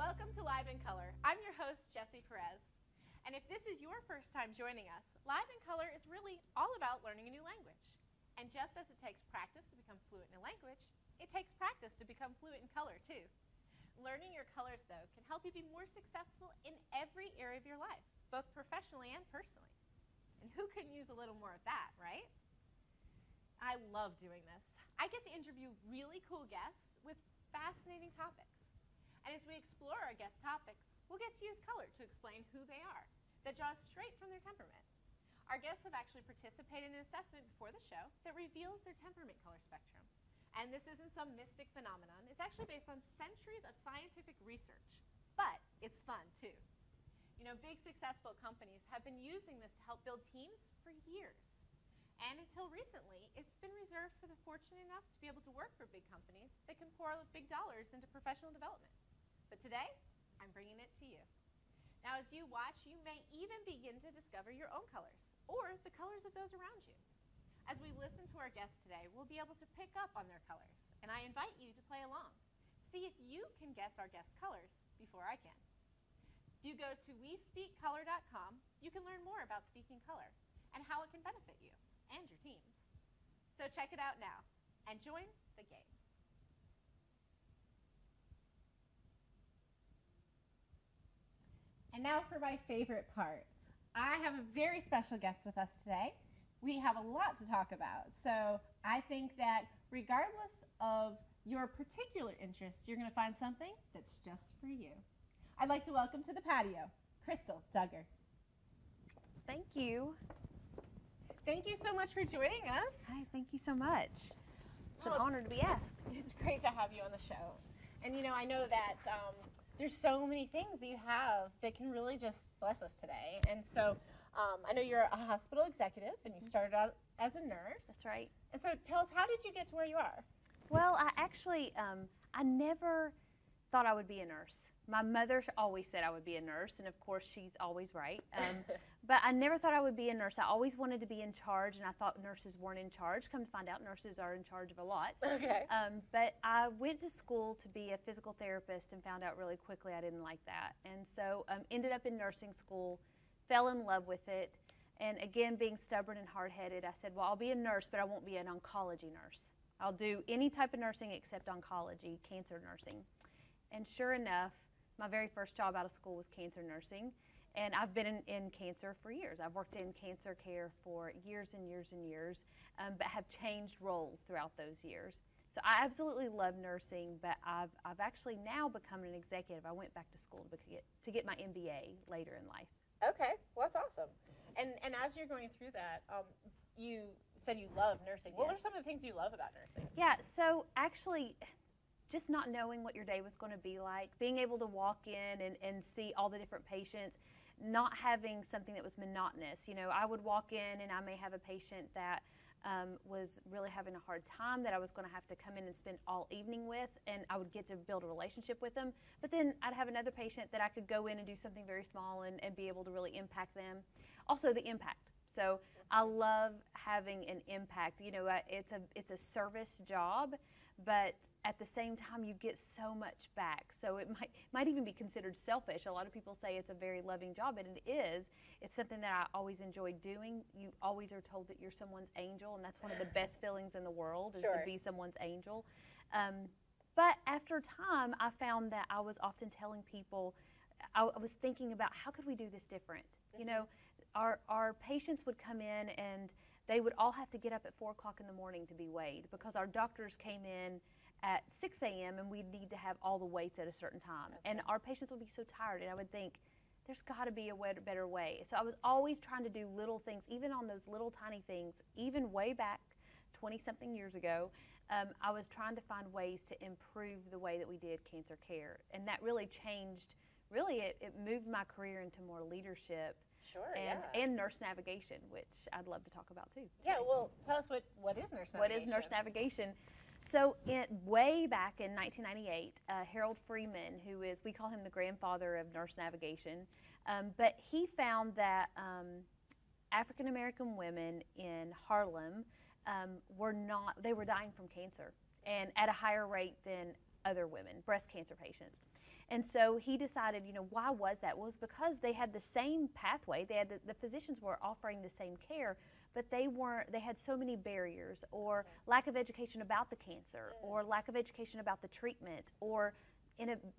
Welcome to Live in Color. I'm your host, Jessie Perez. And if this is your first time joining us, Live in Color is really all about learning a new language. And just as it takes practice to become fluent in a language, it takes practice to become fluent in color too. Learning your colors, though, can help you be more successful in every area of your life, both professionally and personally. And who couldn't use a little more of that, right? I love doing this. I get to interview really cool guests with fascinating topics. And as we explore our guest topics, we'll get to use color to explain who they are, that draws straight from their temperament. Our guests have actually participated in an assessment before the show that reveals their temperament color spectrum. And this isn't some mystic phenomenon. It's actually based on centuries of scientific research. But it's fun, too. You know, big successful companies have been using this to help build teams for years. And until recently, it's been reserved for the fortunate enough to be able to work for big companies that can pour big dollars into professional development. But today, I'm bringing it to you. Now, as you watch, you may even begin to discover your own colors, or the colors of those around you. As we listen to our guests today, we'll be able to pick up on their colors, and I invite you to play along. See if you can guess our guests' colors before I can. If you go to WeSpeakColor.com, you can learn more about speaking color and how it can benefit you and your teams. So check it out now and join the game. And now for my favorite part. I have a very special guest with us today. We have a lot to talk about. So I think that regardless of your particular interests, you're going to find something that's just for you. I'd like to welcome to the patio, Crystal Duggar. Thank you. Thank you so much for joining us. Hi, thank you so much. It's an honor to be asked. It's great to have you on the show. And you know, I know that there's so many things you have that can really just bless us today. And so I know you're a hospital executive and you started out as a nurse. That's right. And so tell us, how did you get to where you are? Well, I actually, I never thought I would be a nurse. My mother always said I would be a nurse, and of course she's always right. But I never thought I would be a nurse. I always wanted to be in charge, and I thought nurses weren't in charge. Come to find out, nurses are in charge of a lot. Okay. But I went to school to be a physical therapist and found out really quickly I didn't like that. And so ended up in nursing school, fell in love with it, and again, being stubborn and hard-headed, I said, well, I'll be a nurse, but I won't be an oncology nurse. I'll do any type of nursing except oncology, cancer nursing. And sure enough, my very first job out of school was cancer nursing, and I've been in cancer for years. I've worked in cancer care for years and years and years, but have changed roles throughout those years. So I absolutely love nursing, but I've actually now become an executive. I went back to school to get my MBA later in life. Okay, well, that's awesome. And as you're going through that, you said you love nursing. What are some of the things you love about nursing? Yeah, so actually, just not knowing what your day was going to be like, being able to walk in and see all the different patients, not having something that was monotonous. You know, I would walk in and I may have a patient that was really having a hard time that I was going to have to come in and spend all evening with, and I would get to build a relationship with them. But then I'd have another patient that I could go in and do something very small and be able to really impact them. Also the impact. So I love having an impact. You know, it's a service job, but at the same time you get so much back. So it might even be considered selfish. A lot of people say it's a very loving job, and it is. It's something that I always enjoy doing. You always are told that you're someone's angel, and that's one of the best feelings in the world, is to be someone's angel. But after time, I found that I was often telling people, I was thinking about how could we do this different? You know, our patients would come in and they would all have to get up at 4 o'clock in the morning to be weighed because our doctors came in at 6 a.m. and we'd need to have all the weights at a certain time. And our patients would be so tired, and I would think, there's got to be a better way. So I was always trying to do little things, even on those little tiny things, even way back 20-something years ago. I was trying to find ways to improve the way that we did cancer care. And that really changed, it moved my career into more leadership. And nurse navigation, which I'd love to talk about too. Yeah, well, tell us what is nurse navigation? What is nurse navigation? So way back in 1998, Harold Freeman, we call him the grandfather of nurse navigation, but he found that African American women in Harlem they were dying from cancer, and at a higher rate than other women, breast cancer patients. And so he decided, why was that? Well, it was because they had the same pathway. They had the physicians were offering the same care, but they had so many barriers, or lack of education about the cancer, or lack of education about the treatment, or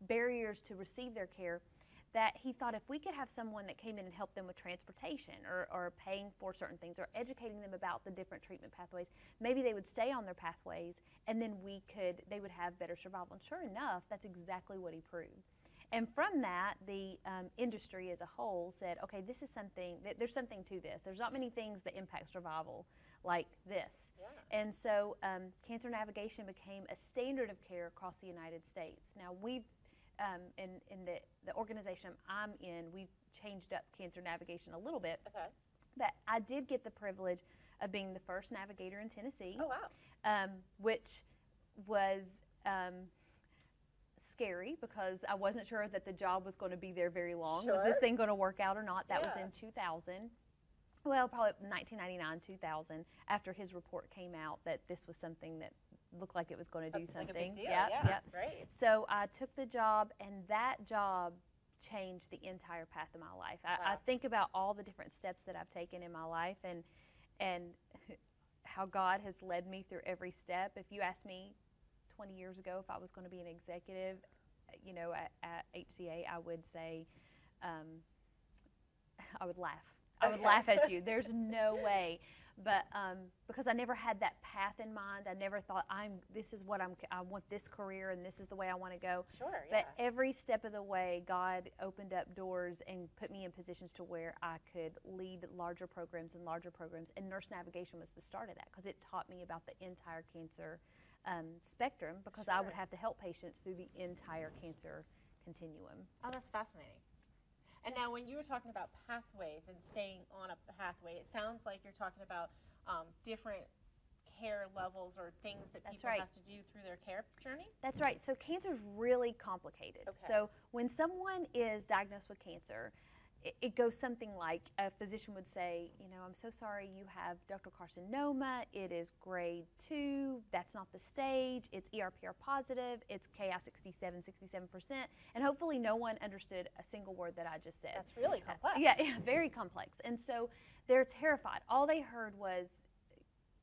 barriers to receive their care, that he thought if we could have someone that came in and helped them with transportation, or paying for certain things, or educating them about the different treatment pathways, maybe they would stay on their pathways, and then they would have better survival. And sure enough, that's exactly what he proved. And from that, the industry as a whole said, okay, this is something, there's something to this. There's not many things that impact survival like this. Yeah. And so cancer navigation became a standard of care across the United States. Now, we've in the organization I'm in, we've changed up cancer navigation a little bit. Okay. But I did get the privilege of being the first navigator in Tennessee. Oh, wow. Which was scary because I wasn't sure that the job was going to be there very long. Sure. Was this thing going to work out or not? That was in 2000. Well, probably 1999, 2000, after his report came out that this was something that looked like it was going to do something. Like a big deal. Yep, yeah, yep. Right. So I took the job, and that job changed the entire path of my life. I think about all the different steps that I've taken in my life, and how God has led me through every step. If you asked me 20 years ago if I was going to be an executive, at HCA, I would say, I would laugh. I would laugh at you. There's no way. But because I never had that path in mind, I never thought I want this career and this is the way I want to go. Sure, yeah. But every step of the way, God opened up doors and put me in positions to where I could lead larger programs. And nurse navigation was the start of that, because it taught me about the entire cancer spectrum, because I would have to help patients through the entire cancer continuum. Oh, that's fascinating. And now when you were talking about pathways and staying on a pathway, it sounds like you're talking about different care levels or things that people have to do through their care journey? That's right. So cancer is really complicated. Okay. So when someone is diagnosed with cancer, it goes something like a physician would say, I'm so sorry, you have ductal carcinoma. It is grade 2. That's not the stage. It's ERPR positive. It's Ki-67, 67%. And hopefully no one understood a single word that I just said. That's really complex. Yeah, very complex. And so they're terrified. All they heard was,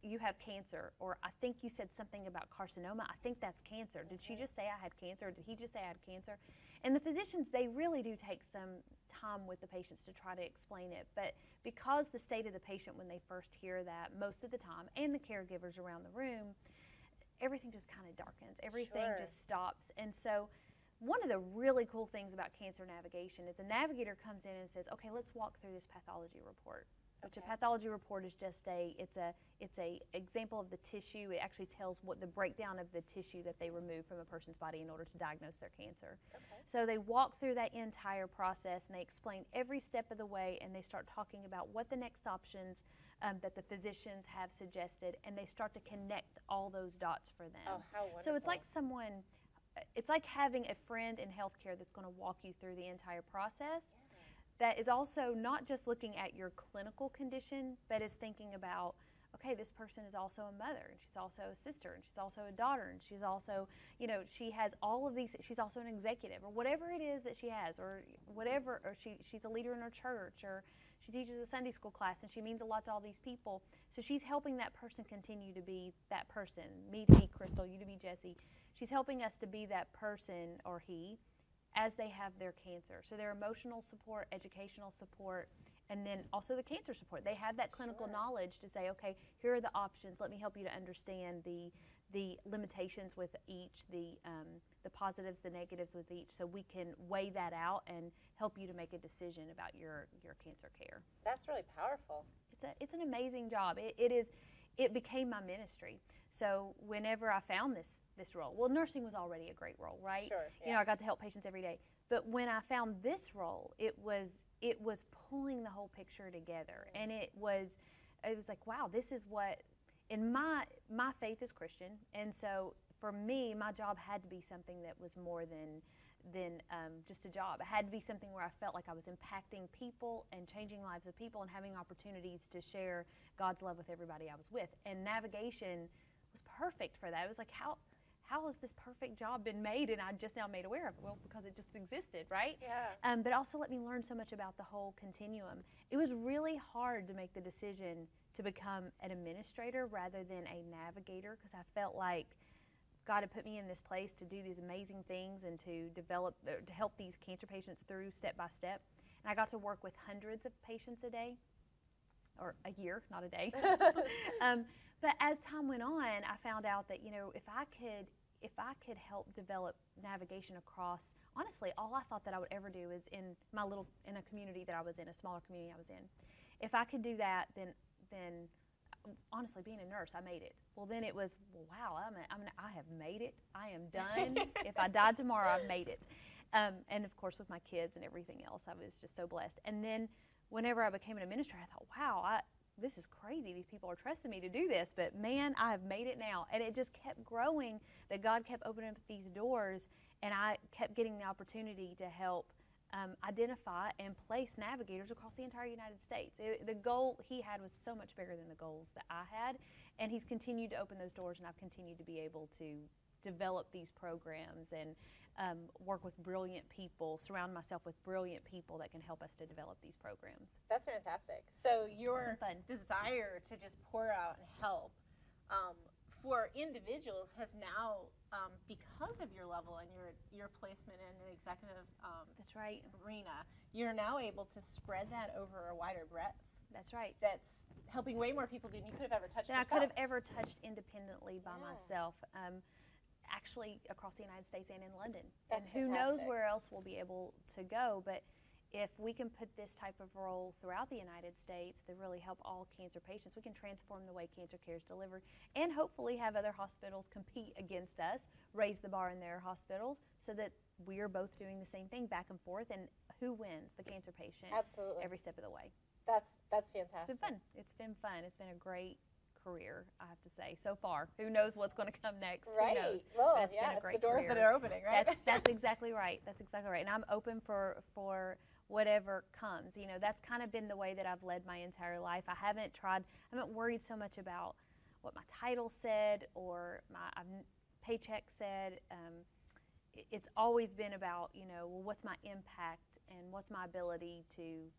you have cancer, or I think you said something about carcinoma. I think that's cancer. Did she just say I had cancer? Did he just say I had cancer? And the physicians, they really do take some time with the patients to try to explain it. But because the state of the patient when they first hear that, most of the time, and the caregivers around the room, everything just kind of darkens. Everything just stops. And so one of the really cool things about cancer navigation is a navigator comes in and says, okay, let's walk through this pathology report. Which a pathology report is just it's a example of the tissue. It actually tells what the breakdown of the tissue that they remove from a person's body in order to diagnose their cancer. Okay. So they walk through that entire process, and they explain every step of the way, and they start talking about what the next options that the physicians have suggested, and they start to connect all those dots for them. Oh, how wonderful. So it's like having a friend in healthcare that's going to walk you through the entire process. That is also not just looking at your clinical condition, but is thinking about, okay, this person is also a mother, and she's also a sister, and she's also a daughter, and she's also, she has all of these, she's also an executive, or whatever it is that she has, or whatever, or she's a leader in her church, or she teaches a Sunday school class, and she means a lot to all these people. So she's helping that person continue to be that person. Me to be Crystal, you to be Jesse. She's helping us to be that person, or he, as they have their cancer. So their emotional support, educational support, and then also the cancer support. They have that clinical knowledge to say, okay, here are the options. Let me help you to understand the limitations with each, the positives, the negatives with each, so we can weigh that out and help you to make a decision about your cancer care. That's really powerful. It's an amazing job. It became my ministry. So whenever I found this role, well, nursing was already a great role, right? Sure. Yeah. I got to help patients every day. But when I found this role, it was pulling the whole picture together, and it was like, wow, this is what. And my faith is Christian, and so for me, my job had to be something that was more than just a job. It had to be something where I felt like I was impacting people and changing lives of people and having opportunities to share God's love with everybody I was with. And navigation was perfect for that. It was like, how how has this perfect job been made and I just now made aware of it? Well, because it just existed, right? Yeah. But also let me learn so much about the whole continuum. It was really hard to make the decision to become an administrator rather than a navigator, because I felt like God had put me in this place to do these amazing things and to to help these cancer patients through step by step. And I got to work with hundreds of patients a day, or a year, not a day. But as time went on, I found out that, if I could help develop navigation across, honestly, all I thought that I would ever do is in a community that I was in, a smaller community I was in. If I could do that, then honestly, being a nurse, I made it. Well, then it was, wow, I have made it. I am done. If I died tomorrow, I've made it. And of course, with my kids and everything else, I was just so blessed. And then whenever I became an administrator, I thought, wow, this is crazy. These people are trusting me to do this, but man, I have made it now. And it just kept growing, that God kept opening up these doors, and I kept getting the opportunity to help identify and place navigators across the entire United States. The goal he had was so much bigger than the goals that I had, and he's continued to open those doors, and I've continued to be able to develop these programs and work with brilliant people, surround myself with brilliant people that can help us to develop these programs. That's fantastic. So your desire to just pour out and help for individuals has now, because of your level and your placement in an executive That's right. arena, you're now able to spread that over a wider breadth. That's right. That's helping way more people than you could have ever touched yourself. I could have ever touched independently by myself. Actually, across the United States and in London. That's and who knows where else we'll be able to go, but if we can put this type of role throughout the United States to really help all cancer patients, we can transform the way cancer care is delivered and hopefully have other hospitals compete against us, raise the bar in their hospitals so that we are both doing the same thing back and forth, and who wins? The cancer patient. Absolutely. Every step of the way. That's fantastic. It's been fun. It's been fun. It's been a great career, I have to say, so far. Who knows what's going to come next? Right. Who knows? Well, but it's been a great the doors career. that are opening, right? That's exactly right. That's exactly right. And I'm open for whatever comes. That's kind of been the way that I've led my entire life. I haven't worried so much about what my title said or my paycheck said. It's always been about, well, what's my impact and what's my ability to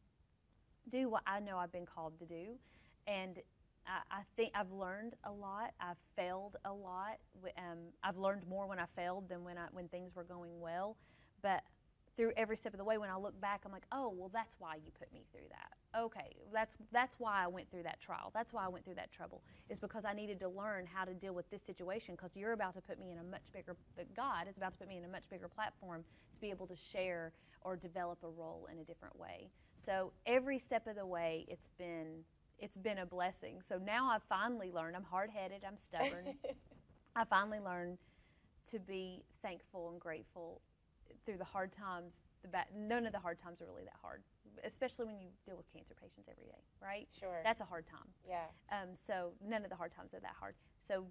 do what I know I've been called to do. And I think I've learned a lot. I've failed a lot. I've learned more when I failed than when things were going well. But through every step of the way, when I look back, I'm like, oh, well, that's why you put me through that. Okay, that's why I went through that trial. That's why I went through that trouble. Is because I needed to learn how to deal with this situation, because you're about to put me in a much bigger, God is about to put me in a much bigger platform to be able to share or develop a role in a different way. So every step of the way, it's been a blessing. So now I've finally learned, I'm hard-headed, I'm stubborn. I finally learned to be thankful and grateful through the hard times. None of the hard times are really that hard, especially when you deal with cancer patients every day, right? Sure. That's a hard time. Yeah. So none of the hard times are that hard. So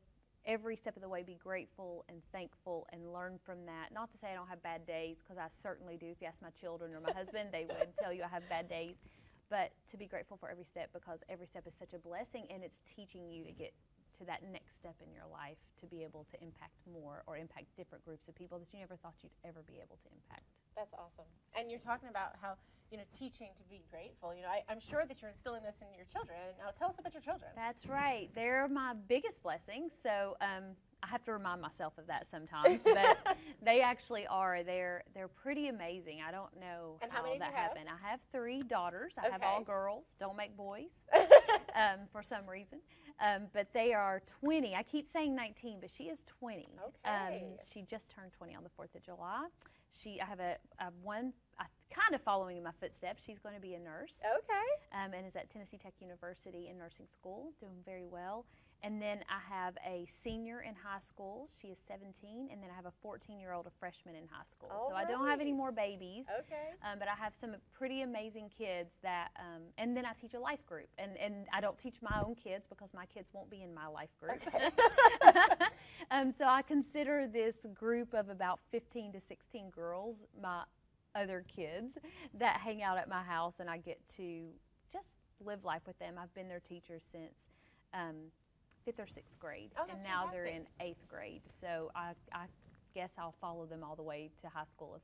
every step of the way, be grateful and thankful and learn from that. Not to say I don't have bad days, because I certainly do. If you ask my children or my husband, they would tell you I have bad days. But to be grateful for every step, because every step is such a blessing, and it's teaching you to get to that next step in your life to be able to impact more or impact different groups of people that you never thought you'd ever be able to impact. That's awesome. And you're talking about how, teaching to be grateful. I'm sure that you're instilling this in your children. Now tell us about your children. That's right. They're my biggest blessings. So I have to remind myself of that sometimes, but they actually are. They're pretty amazing. I don't know how many that do you have? happened. I have 3 daughters. I have all girls. Don't make boys for some reason. But they are 20. I keep saying 19, but she is 20. Okay. She just turned 20 on the 4th of July. I have one kind of following in my footsteps. She's going to be a nurse. Okay. And is at Tennessee Tech University in nursing school, doing very well. And then I have a senior in high school. She is 17. And then I have a 14-year-old, a freshman in high school. All so I don't have any more babies. Okay. But I have some pretty amazing kids that, and then I teach a life group. And I don't teach my own kids because my kids won't be in my life group. Okay. So I consider this group of about 15 to 16 girls my other kids that hang out at my house, and I get to just live life with them. I've been their teacher since 5th or 6th grade, Oh, and that's now they're in fantastic. 8th grade. So I guess I'll follow them all the way to high school if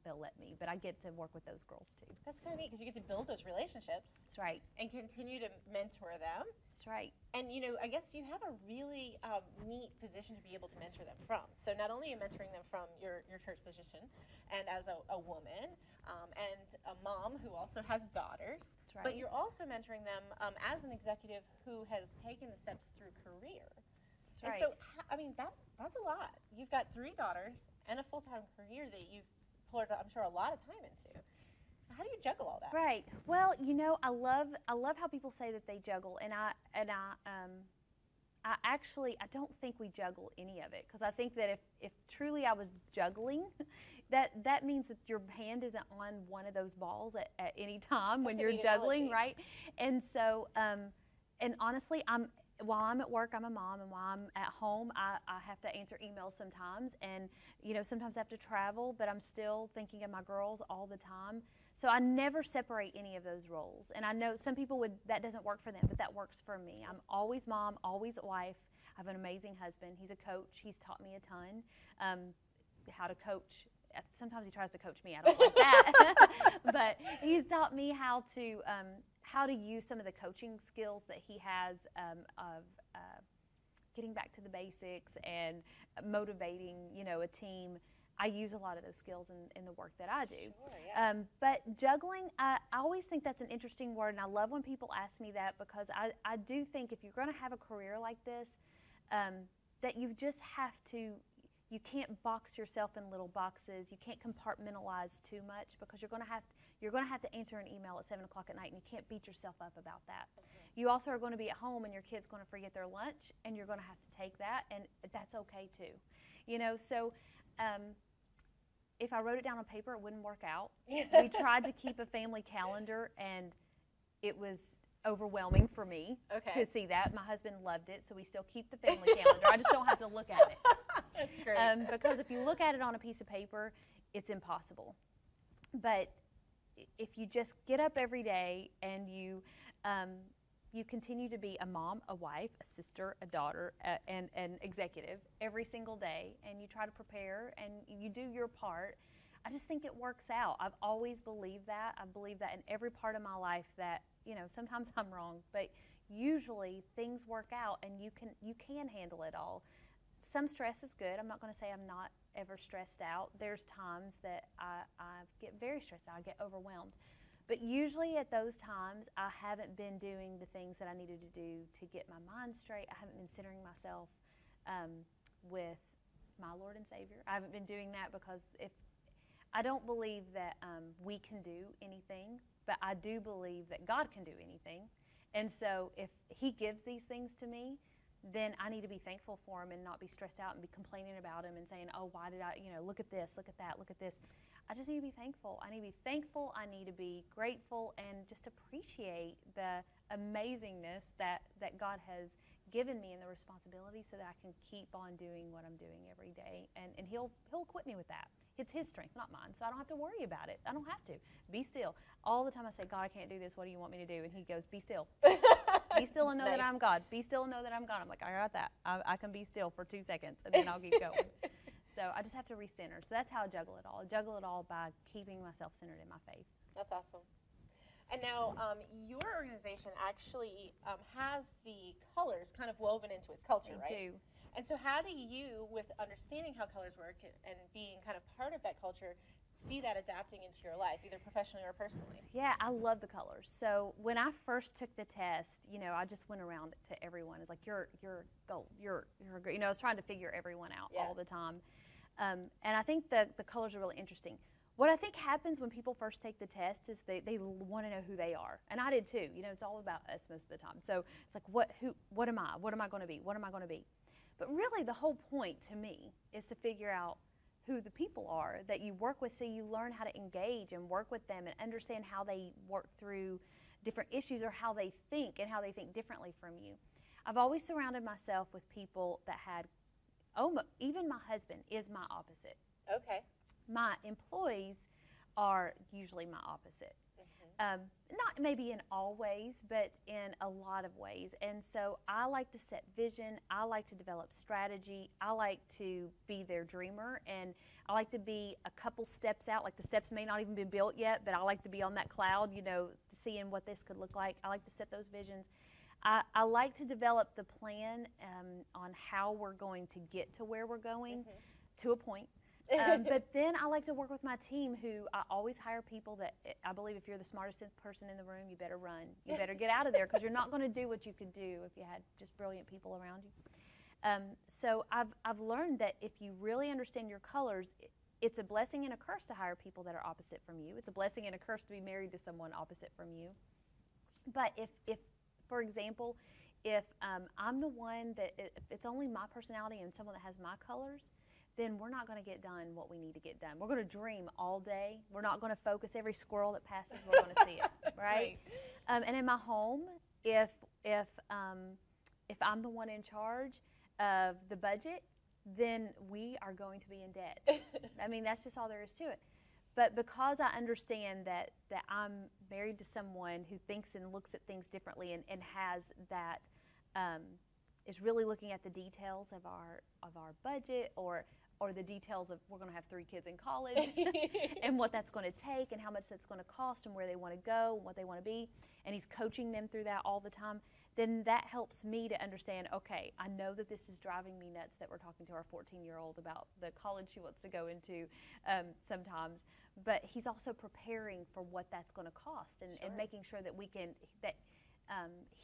they'll let me. But I get to work with those girls too. That's kind of neat because you get to build those relationships That's right. and continue to mentor them. That's right. And, you know, I guess you have a really neat position to be able to mentor them from. So not only are you mentoring them from your church position and as a woman and a mom who also has daughters, That's right. but you're also mentoring them as an executive who has taken the steps through career. That's right. And so, I mean, that's a lot. You've got 3 daughters and a full-time career that you've poured, I'm sure, a lot of time into. How do you juggle all that? Right. Well, you know, I love how people say that they juggle, and I don't think we juggle any of it, because I think that if truly I was juggling, that means that your hand isn't on one of those balls at any time when you're juggling, right? And so, and honestly, while I'm at work, I'm a mom, and while I'm at home, I have to answer emails sometimes, and you know, sometimes I have to travel, but I'm still thinking of my girls all the time. So I never separate any of those roles. And I know some people that doesn't work for them, but that works for me. I'm always mom, always wife. I have an amazing husband. He's a coach. He's taught me a ton, how to coach. Sometimes he tries to coach me. I don't like that. But he's taught me how to use some of the coaching skills that he has of getting back to the basics and motivating, you know, a team. I use a lot of those skills in the work that I do. Sure, yeah. But juggling, I always think that's an interesting word, and I love when people ask me that, because I do think if you're going to have a career like this, that you just have to, you can't box yourself in little boxes. You can't compartmentalize too much, because you're going to have to answer an email at 7 o'clock at night, and you can't beat yourself up about that. Mm-hmm. You also are going to be at home, and your kid's going to forget their lunch, and you're going to have to take that, and that's okay too. You know, so if I wrote it down on paper, it wouldn't work out. We tried to keep a family calendar, and it was overwhelming for me to see that. My husband loved it, so we still keep the family calendar. I just don't have to look at it. That's great. Because if you look at it on a piece of paper, it's impossible. But if you just get up every day and you continue to be a mom, a wife, a sister, a daughter, and an executive every single day, and you try to prepare and you do your part, I just think it works out. I've always believed that. I believe that in every part of my life, that, you know, sometimes I'm wrong, but usually things work out, and you can handle it all. Some stress is good. I'm not going to say I'm not ever stressed out. There's times that I get very stressed out. I get overwhelmed. But usually at those times, I haven't been doing the things that I needed to do to get my mind straight. I haven't been centering myself with my Lord and Savior. I haven't been doing that, because I don't believe that we can do anything, but I do believe that God can do anything. And so if He gives these things to me, then I need to be thankful for Him and not be stressed out and be complaining about Him and saying, oh, why did I, you know, look at this, look at that, look at this. I just need to be thankful. I need to be thankful. I need to be grateful and just appreciate the amazingness that God has given me and the responsibility, so that I can keep on doing what I'm doing every day. And He'll equip me with that. It's His strength, not mine. So I don't have to worry about it. I don't have to. Be still. All the time I say, God, I can't do this. What do you want me to do? And He goes, be still. Be still and know that I'm God. Be still and know that I'm God. I'm like, I got that. I can be still for 2 seconds, and then I'll keep going. So I just have to recenter. So that's how I juggle it all. I juggle it all by keeping myself centered in my faith. That's awesome. And now your organization actually has the colors kind of woven into its culture, right? I do. And so how do you, with understanding how colors work and being kind of part of that culture, see that adapting into your life, either professionally or personally? Yeah, I love the colors. So when I first took the test, you know, I just went around to everyone. It's like, you're gold, you're great. You know, I was trying to figure everyone out all the time. And I think the colors are really interesting. What I think happens when people first take the test is they want to know who they are. And I did too. You know, it's all about us most of the time. So it's like, what am I? What am I going to be? What am I going to be? But really the whole point to me is to figure out who the people are that you work with, so you learn how to engage and work with them and understand how they work through different issues, or how they think and how they think differently from you. I've always surrounded myself with people that had, even my husband is my opposite. Okay. My employees are usually my opposite. Not maybe in all ways, but in a lot of ways. And so I like to set vision. I like to develop strategy. I like to be their dreamer, and I like to be a couple steps out. Like the steps may not even be built yet, but I like to be on that cloud, seeing what this could look like. I like to set those visions. I like to develop the plan on how we're going to get to where we're going to a point. But then I like to work with my team, who I always hire people that I believe if you're the smartest person in the room, you better run. You better get out of there, because you're not going to do what you could do if you had just brilliant people around you. So I've learned that if you really understand your colors, it's a blessing and a curse to hire people that are opposite from you. It's a blessing and a curse to be married to someone opposite from you. But if for example, if I'm the one that, if it's only my personality and someone that has my colors, then we're not going to get done what we need to get done. We're going to dream all day. We're not going to focus. Every squirrel that passes, we're going to see it, right? And in my home, if I'm the one in charge of the budget, then we are going to be in debt. I mean, that's just all there is to it. But because I understand that I'm married to someone who thinks and looks at things differently, and has that, is really looking at the details of our budget, or the details of, we're going to have 3 kids in college and what that's going to take and how much that's going to cost and where they want to go and what they want to be, and he's coaching them through that all the time, then that helps me to understand, okay, I know that this is driving me nuts that we're talking to our 14-year-old about the college she wants to go into sometimes, but he's also preparing for what that's going to cost, and making sure that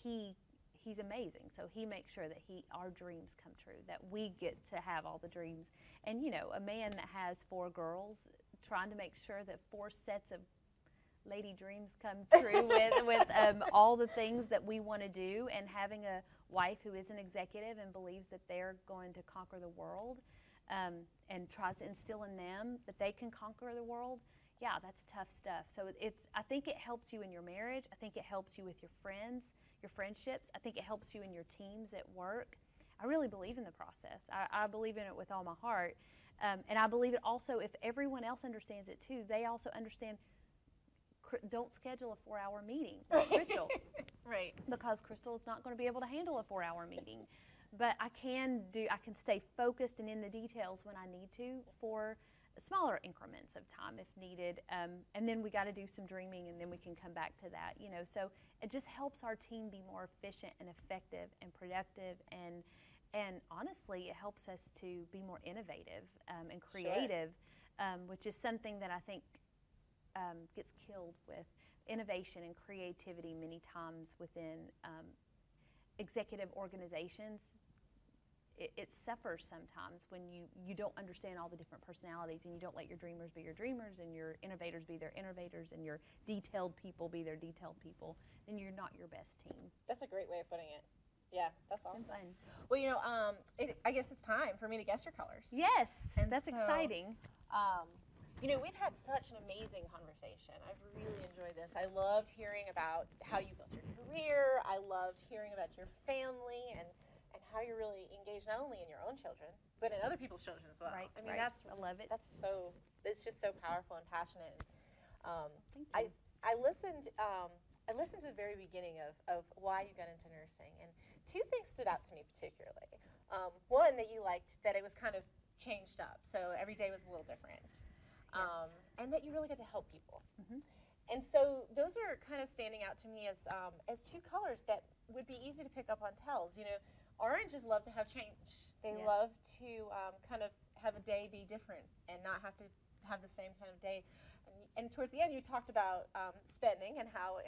he's amazing. So he makes sure that our dreams come true, that we get to have all the dreams. And a man that has 4 girls, trying to make sure that 4 sets of lady dreams come true with all the things that we want to do, and having a wife who is an executive and believes that they're going to conquer the world, and tries to instill in them that they can conquer the world. Yeah, that's tough stuff. So I think it helps you in your marriage. I think it helps you with your friends, your friendships. I think it helps you in your teams at work. I really believe in the process. I believe in it with all my heart. And I believe it also, if everyone else understands it too, they also understand, don't schedule a 4-hour meeting with Crystal. Right. Because Crystal is not going to be able to handle a 4-hour meeting. But I can stay focused and in the details when I need to, for smaller increments of time if needed, and then we got to do some dreaming, and then we can come back to that, so it just helps our team be more efficient and effective and productive, and honestly, it helps us to be more innovative and creative, which is something that I think gets killed with innovation and creativity many times within executive organizations. It suffers sometimes when you don't understand all the different personalities, and you don't let your dreamers be your dreamers, and your innovators be their innovators, and your detailed people be their detailed people. Then you're not your best team. That's a great way of putting it. Yeah, that's awesome. Fun. Well, I guess it's time for me to guess your colors. Yes, and that's exciting. We've had such an amazing conversation. I've really enjoyed this. I loved hearing about how you built your career. I loved hearing about your family, and how you're really engaged not only in your own children, but in other people's children as well. Right, I mean, I love it. It's just so powerful and passionate. Thank you. I listened to the very beginning of why you got into nursing, and 2 things stood out to me particularly. One, that you liked that it was kind of changed up, so every day was a little different, and that you really get to help people. Mm-hmm. And so those are kind of standing out to me as 2 colors that would be easy to pick up on tells. Oranges love to have change. They love to kind of have a day be different and not have to have the same kind of day. And towards the end, you talked about spending, and how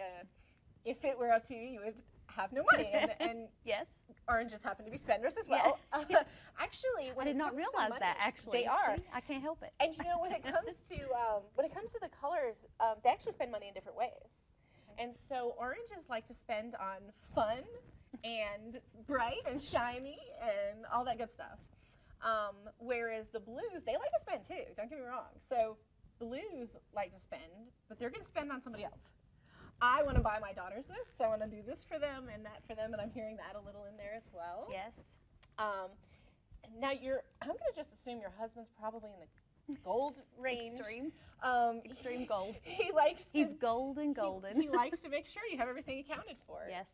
if it were up to you, you would have no money. And yes, oranges happen to be spenders as well. Yeah. Actually, I did not realize money, that. Actually, they are. See? I can't help it. And when it comes to the colors, they actually spend money in different ways. And so oranges like to spend on fun and bright and shiny and all that good stuff. Whereas the blues, they like to spend too, don't get me wrong. So blues like to spend, but they're going to spend on somebody else. I want to buy my daughters this, so I want to do this for them and that for them, and I'm hearing that a little in there as well. Yes. Now I'm going to just assume your husband's probably in the gold range. Extreme. Extreme gold. He likes to, He's golden. He likes to make sure you have everything accounted for. Yes.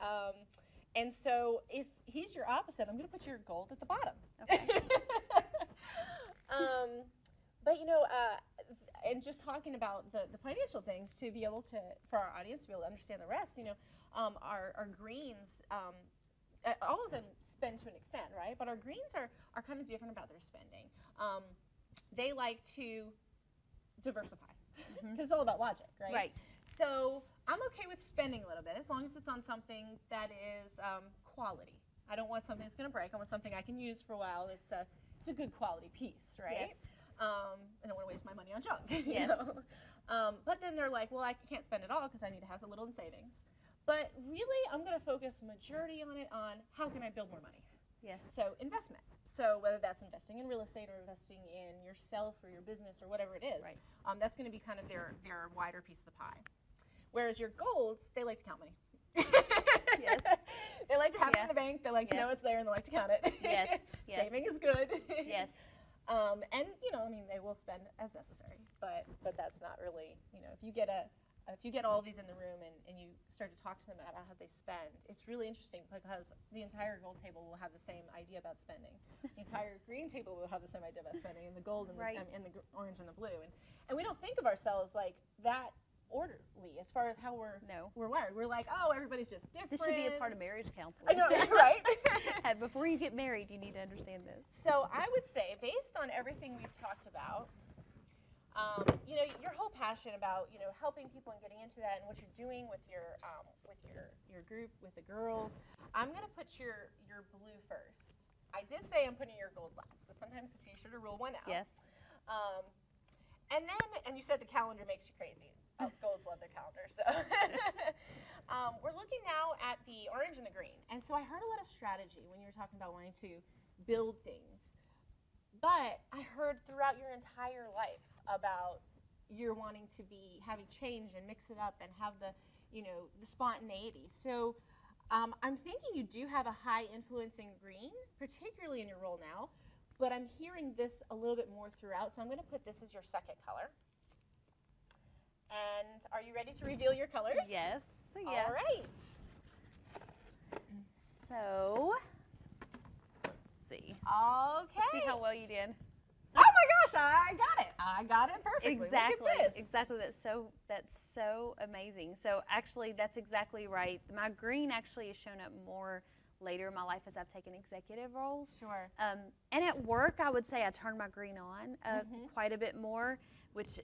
And so if he's your opposite, I'm going to put your gold at the bottom. Okay. But and just talking about the financial things to be able to, for our audience to be able to understand the rest, our greens, all of them spend to an extent, right? But our greens are kind of different about their spending. They like to diversify because it's all about logic, right? Right. So I'm okay with spending a little bit as long as it's on something that is quality. I don't want something that's going to break. I want something I can use for a while. It's a good quality piece, right? Yes. I don't want to waste my money on junk. Yes. But then they're like, well, I can't spend it all because I need to have a little in savings. But really, I'm going to focus majority on how can I build more money. Yes. So investment. So whether that's investing in real estate or investing in yourself or your business or whatever it is, right. That's going to be kind of their wider piece of the pie. Whereas your golds, they like to count money. Yes. They like to have it in the bank. They like to know it's there, and they like to count it. Yes. Yes. Saving is good. Yes. And they will spend as necessary, but that's not really, if you get all of these in the room and you start to talk to them about how they spend, it's really interesting because the entire gold table will have the same idea about spending. The entire green table will have the same idea about spending, and the gold and, right. and the orange and the blue, and we don't think of ourselves like that orderly as far as how we're wired. We're like, oh, everybody's just different. This should be a part of marriage counseling. I know, right? Before you get married, you need to understand this. So I would say, based on everything we've talked about, your whole passion about helping people and getting into that, and what you're doing with your group with the girls, I'm gonna put your blue first. I did say I'm putting your gold last, so sometimes it's easier to rule one out. Yes. And you said the calendar makes you crazy. Golds love their calendar, so we're looking now at the orange and the green. And so I heard a lot of strategy when you were talking about wanting to build things, but I heard throughout your entire life about you're wanting to be having change and mix it up and have the spontaneity. So I'm thinking you do have a high influence in green, particularly in your role now, but I'm hearing this a little bit more throughout, so I'm going to put this as your second color. And are you ready to reveal your colors? Yes. Yeah. All right. So, let's see. Okay. See how well you did. Oh my gosh, I got it. I got it perfectly. Exactly. Look at this. Exactly. That's so amazing. So actually, that's exactly right. My green actually has shown up more later in my life as I've taken executive roles. Sure. And at work, I would say I turn my green on quite a bit more, which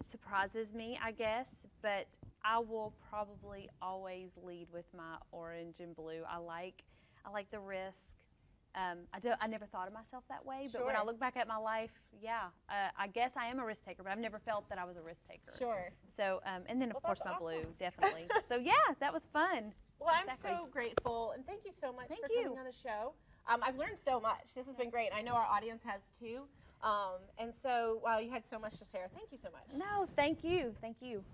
surprises me, I guess, but I will probably always lead with my orange and blue. I like the risk. I never thought of myself that way, but when I look back at my life, I guess I am a risk taker, but I've never felt that I was a risk taker. Sure. So, and then of course my blue, definitely. So yeah, that was fun. Well, I'm so grateful, and thank you so much for coming on the show. I've learned so much. This has been great. I know our audience has too. And so, wow, you had so much to share. Thank you so much. No, thank you. Thank you.